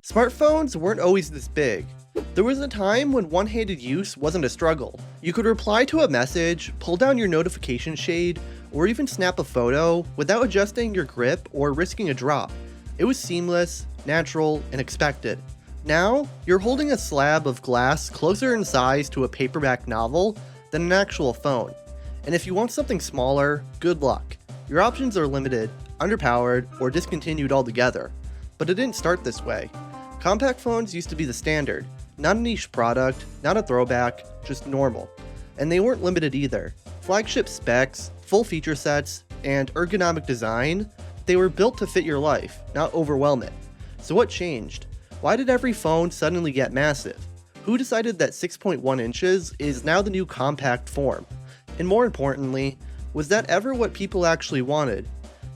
Smartphones weren't always this big. There was a time when one-handed use wasn't a struggle. You could reply to a message, pull down your notification shade, or even snap a photo without adjusting your grip or risking a drop. It was seamless, natural, and expected. Now, you're holding a slab of glass closer in size to a paperback novel than an actual phone. And if you want something smaller, good luck. Your options are limited, underpowered, or discontinued altogether. But it didn't start this way. Compact phones used to be the standard, not a niche product, not a throwback, just normal. And they weren't limited either. Flagship specs, full feature sets, and ergonomic design, they were built to fit your life, not overwhelm it. So what changed? Why did every phone suddenly get massive? Who decided that 6.1 inches is now the new compact form? And more importantly, was that ever what people actually wanted?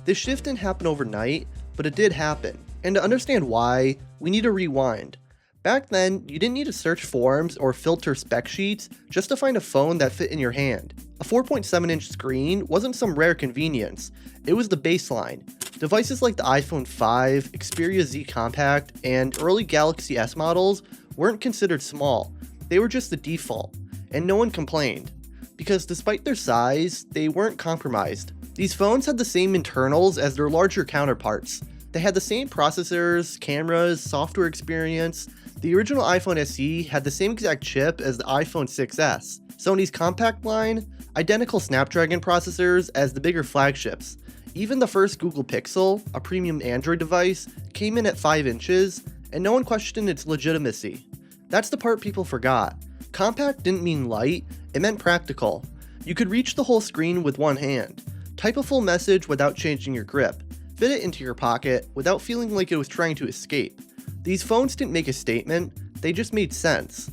This shift didn't happen overnight, but it did happen. And to understand why, we need to rewind. Back then, you didn't need to search forums or filter spec sheets just to find a phone that fit in your hand. A 4.7-inch screen wasn't some rare convenience, it was the baseline. Devices like the iPhone 5, Xperia Z Compact, and early Galaxy S models weren't considered small, they were just the default, and no one complained. Because despite their size, they weren't compromised. These phones had the same internals as their larger counterparts. They had the same processors, cameras, software experience. The original iPhone SE had the same exact chip as the iPhone 6S. Sony's compact line, identical Snapdragon processors as the bigger flagships. Even the first Google Pixel, a premium Android device, came in at 5 inches, and no one questioned its legitimacy. That's the part people forgot. Compact didn't mean light, it meant practical. You could reach the whole screen with one hand, type a full message without changing your grip, fit it into your pocket without feeling like it was trying to escape. These phones didn't make a statement, they just made sense.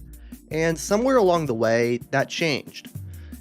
And somewhere along the way, that changed.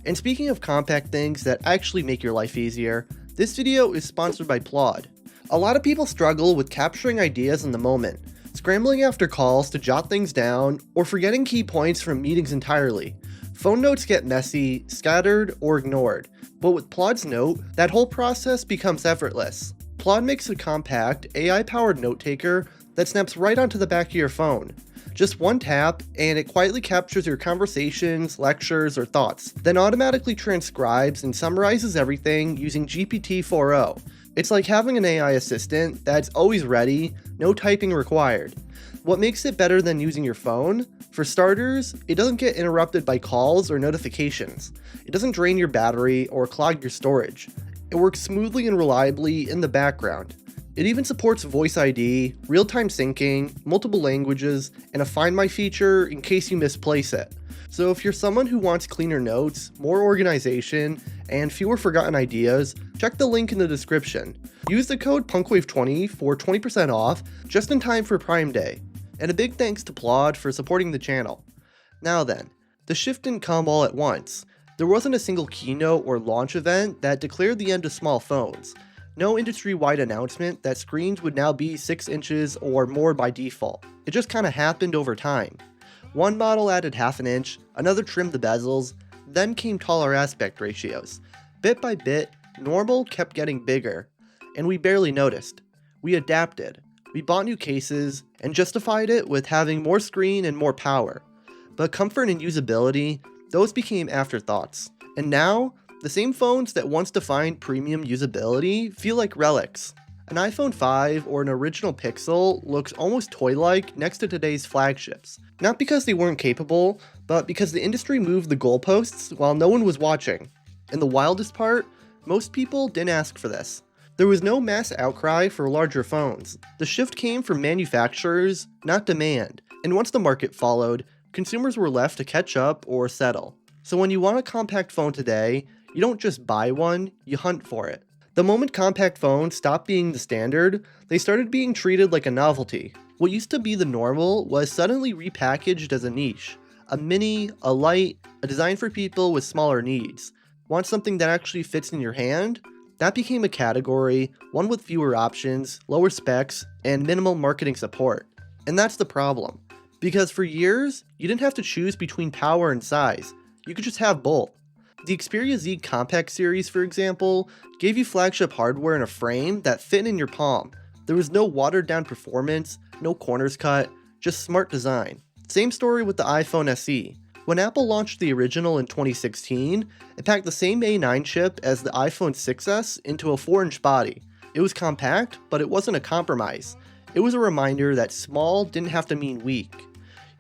And speaking of compact things that actually make your life easier, this video is sponsored by PLAUD. A lot of people struggle with capturing ideas in the moment, scrambling after calls to jot things down, or forgetting key points from meetings entirely. Phone notes get messy, scattered, or ignored. But with PLAUD's Note, that whole process becomes effortless. PLAUD makes a compact, AI-powered note taker that snaps right onto the back of your phone. Just one tap, and it quietly captures your conversations, lectures, or thoughts, then automatically transcribes and summarizes everything using GPT-4o. It's like having an AI assistant that's always ready, no typing required. What makes it better than using your phone? For starters, it doesn't get interrupted by calls or notifications. It doesn't drain your battery or clog your storage. It works smoothly and reliably in the background. It even supports Voice ID, real-time syncing, multiple languages, and a Find My feature in case you misplace it. So if you're someone who wants cleaner notes, more organization, and fewer forgotten ideas, check the link in the description. Use the code punkwave20 for 20% off, just in time for Prime Day. And a big thanks to PLAUD for supporting the channel. Now then, the shift didn't come all at once. There wasn't a single keynote or launch event that declared the end of small phones. No industry-wide announcement that screens would now be 6 inches or more by default. It just kinda happened over time. One model added half an inch, another trimmed the bezels, then came taller aspect ratios. Bit by bit, normal kept getting bigger, and we barely noticed. We adapted. We bought new cases, and justified it with having more screen and more power. But comfort and usability, those became afterthoughts. And now, the same phones that once defined premium usability feel like relics. An iPhone 5 or an original Pixel looks almost toy-like next to today's flagships. Not because they weren't capable, but because the industry moved the goalposts while no one was watching. And the wildest part, most people didn't ask for this. There was no mass outcry for larger phones. The shift came from manufacturers, not demand. And once the market followed, consumers were left to catch up or settle. So when you want a compact phone today, you don't just buy one, you hunt for it. The moment compact phones stopped being the standard, they started being treated like a novelty. What used to be the normal was suddenly repackaged as a niche. A mini, a light, a design for people with smaller needs. Want something that actually fits in your hand? That became a category, one with fewer options, lower specs, and minimal marketing support. And that's the problem. Because for years, you didn't have to choose between power and size. You could just have both. The Xperia Z Compact series, for example, gave you flagship hardware in a frame that fit in your palm. There was no watered down performance, no corners cut, just smart design. Same story with the iPhone SE. When Apple launched the original in 2016, it packed the same A9 chip as the iPhone 6s into a 4-inch body. It was compact, but it wasn't a compromise. It was a reminder that small didn't have to mean weak.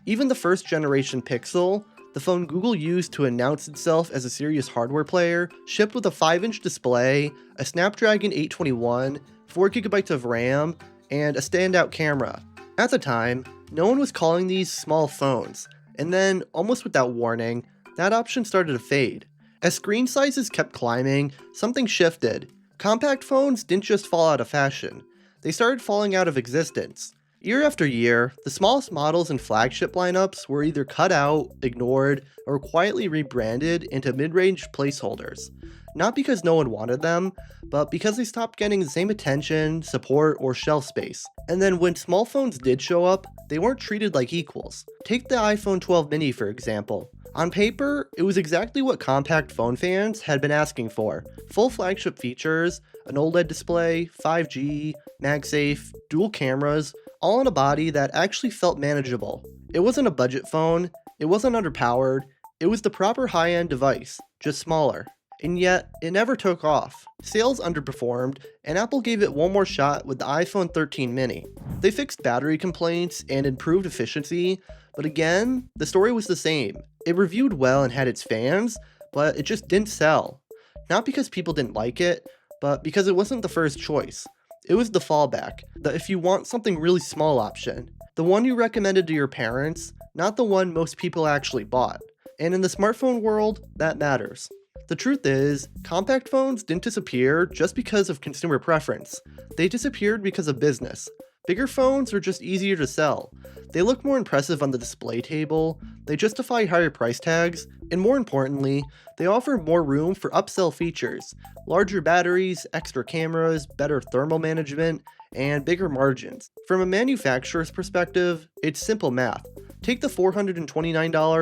Even the first generation Pixel, the phone Google used to announce itself as a serious hardware player, shipped with a 5-inch display, a Snapdragon 821, 4GB of RAM, and a standout camera. At the time, no one was calling these small phones, and then, almost without warning, that option started to fade. As screen sizes kept climbing, something shifted. Compact phones didn't just fall out of fashion, they started falling out of existence. Year after year, the smallest models and flagship lineups were either cut out, ignored, or quietly rebranded into mid-range placeholders. Not because no one wanted them, but because they stopped getting the same attention, support, or shelf space. And then when small phones did show up, they weren't treated like equals. Take the iPhone 12 mini for example. On paper, it was exactly what compact phone fans had been asking for. Full flagship features, an OLED display, 5G, MagSafe, dual cameras, all on a body that actually felt manageable. It wasn't a budget phone, it wasn't underpowered, it was the proper high-end device, just smaller. And yet, it never took off. Sales underperformed, and Apple gave it one more shot with the iPhone 13 mini. They fixed battery complaints and improved efficiency, but again, the story was the same. It reviewed well and had its fans, but it just didn't sell. Not because people didn't like it, but because it wasn't the first choice. It was the fallback, the if you want something really small option. The one you recommended to your parents, not the one most people actually bought. And in the smartphone world, that matters. The truth is, compact phones didn't disappear just because of consumer preference. They disappeared because of business. Bigger phones are just easier to sell. They look more impressive on the display table, they justify higher price tags, and more importantly, they offer more room for upsell features, larger batteries, extra cameras, better thermal management, and bigger margins. From a manufacturer's perspective, it's simple math. Take the $429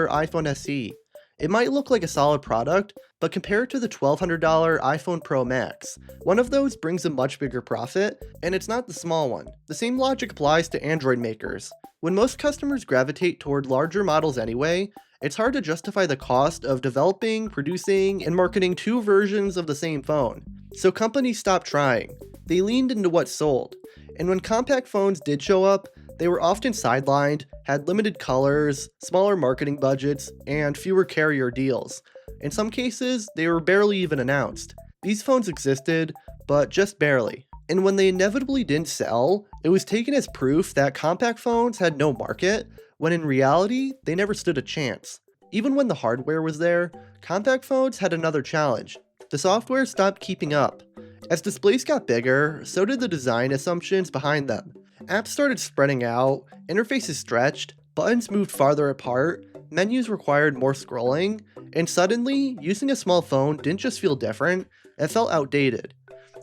iPhone SE. It might look like a solid product, but compare it to the $1,200 iPhone Pro Max. One of those brings a much bigger profit, and it's not the small one. The same logic applies to Android makers. When most customers gravitate toward larger models anyway, it's hard to justify the cost of developing, producing, and marketing two versions of the same phone. So companies stopped trying. They leaned into what sold. And when compact phones did show up, they were often sidelined, had limited colors, smaller marketing budgets, and fewer carrier deals. In some cases, they were barely even announced. These phones existed, but just barely. And when they inevitably didn't sell, it was taken as proof that compact phones had no market, when in reality, they never stood a chance. Even when the hardware was there, compact phones had another challenge. The software stopped keeping up. As displays got bigger, so did the design assumptions behind them. Apps started spreading out, interfaces stretched, buttons moved farther apart, menus required more scrolling, and suddenly, using a small phone didn't just feel different, it felt outdated.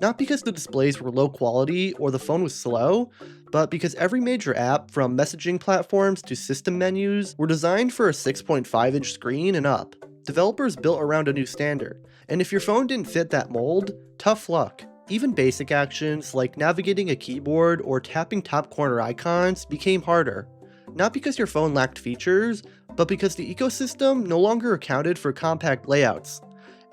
Not because the displays were low quality or the phone was slow, but because every major app, from messaging platforms to system menus, were designed for a 6.5-inch screen and up. Developers built around a new standard, and if your phone didn't fit that mold, tough luck. Even basic actions like navigating a keyboard or tapping top corner icons became harder. Not because your phone lacked features, but because the ecosystem no longer accounted for compact layouts.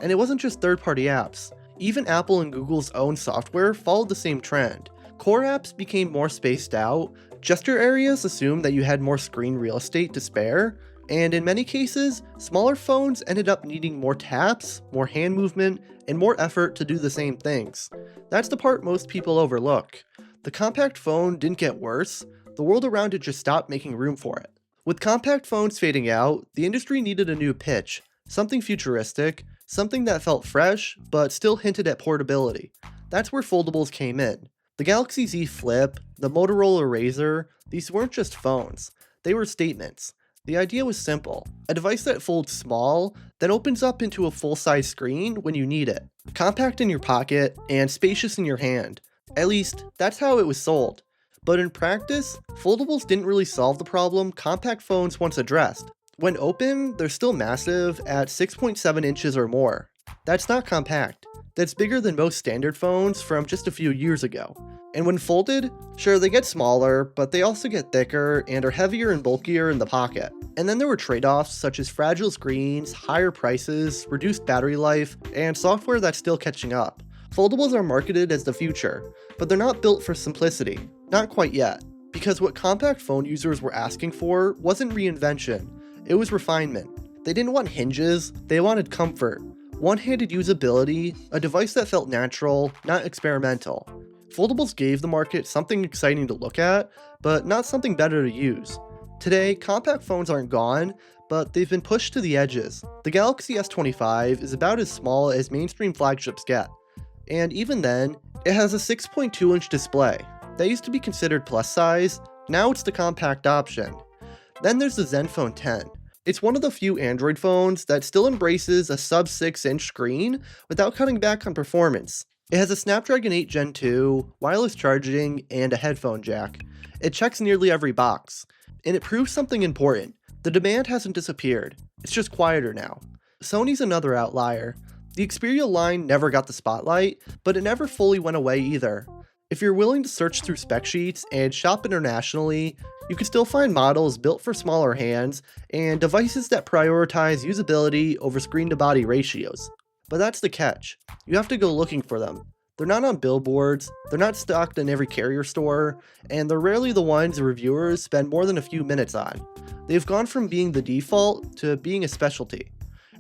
And it wasn't just third-party apps. Even Apple and Google's own software followed the same trend. Core apps became more spaced out, gesture areas assumed that you had more screen real estate to spare, and in many cases, smaller phones ended up needing more taps, more hand movement, and more effort to do the same things. That's the part most people overlook. The compact phone didn't get worse, the world around it just stopped making room for it. With compact phones fading out, the industry needed a new pitch, something futuristic, something that felt fresh, but still hinted at portability. That's where foldables came in. The Galaxy Z Flip, the Motorola Razr, these weren't just phones, they were statements. The idea was simple, a device that folds small, then opens up into a full-size screen when you need it. Compact in your pocket, and spacious in your hand. At least, that's how it was sold. But in practice, foldables didn't really solve the problem compact phones once addressed. When open, they're still massive at 6.7 inches or more. That's not compact. That's bigger than most standard phones from just a few years ago. And when folded, sure, they get smaller, but they also get thicker and are heavier and bulkier in the pocket. And then there were trade-offs such as fragile screens, higher prices, reduced battery life, and software that's still catching up. Foldables are marketed as the future, but they're not built for simplicity. Not quite yet. Because what compact phone users were asking for wasn't reinvention, it was refinement. They didn't want hinges, they wanted comfort. One-handed usability, a device that felt natural, not experimental. Foldables gave the market something exciting to look at, but not something better to use. Today, compact phones aren't gone, but they've been pushed to the edges. The Galaxy S25 is about as small as mainstream flagships get. And even then, it has a 6.2-inch display. That used to be considered plus size, now it's the compact option. Then there's the Zenfone 10. It's one of the few Android phones that still embraces a sub 6-inch screen without cutting back on performance. It has a Snapdragon 8 Gen 2, wireless charging, and a headphone jack. It checks nearly every box. And it proves something important. The demand hasn't disappeared, it's just quieter now. Sony's another outlier. The Xperia line never got the spotlight, but it never fully went away either. If you're willing to search through spec sheets and shop internationally, you can still find models built for smaller hands and devices that prioritize usability over screen-to-body ratios. But that's the catch. You have to go looking for them. They're not on billboards, they're not stocked in every carrier store, and they're rarely the ones reviewers spend more than a few minutes on. They've gone from being the default to being a specialty.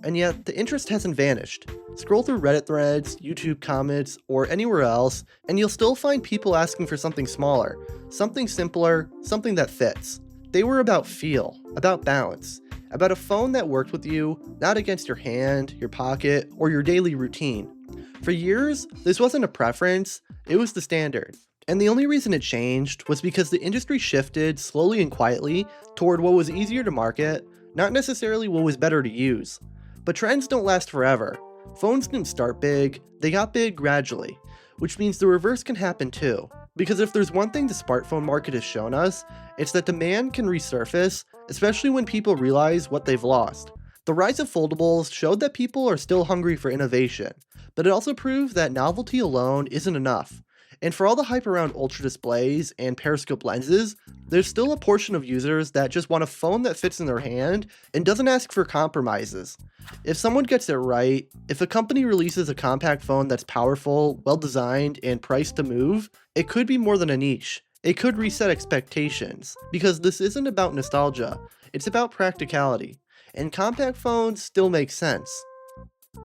And yet, the interest hasn't vanished. Scroll through Reddit threads, YouTube comments, or anywhere else, and you'll still find people asking for something smaller, something simpler, something that fits. They were about feel, about balance, about a phone that worked with you, not against your hand, your pocket, or your daily routine. For years, this wasn't a preference, it was the standard. And the only reason it changed was because the industry shifted slowly and quietly toward what was easier to market, not necessarily what was better to use. But trends don't last forever. Phones didn't start big, they got big gradually, which means the reverse can happen too. Because if there's one thing the smartphone market has shown us, it's that demand can resurface, especially when people realize what they've lost. The rise of foldables showed that people are still hungry for innovation, but it also proved that novelty alone isn't enough. And for all the hype around ultra displays and periscope lenses, there's still a portion of users that just want a phone that fits in their hand and doesn't ask for compromises. If someone gets it right, if a company releases a compact phone that's powerful, well-designed, and priced to move, it could be more than a niche. It could reset expectations, because this isn't about nostalgia, it's about practicality. And compact phones still make sense.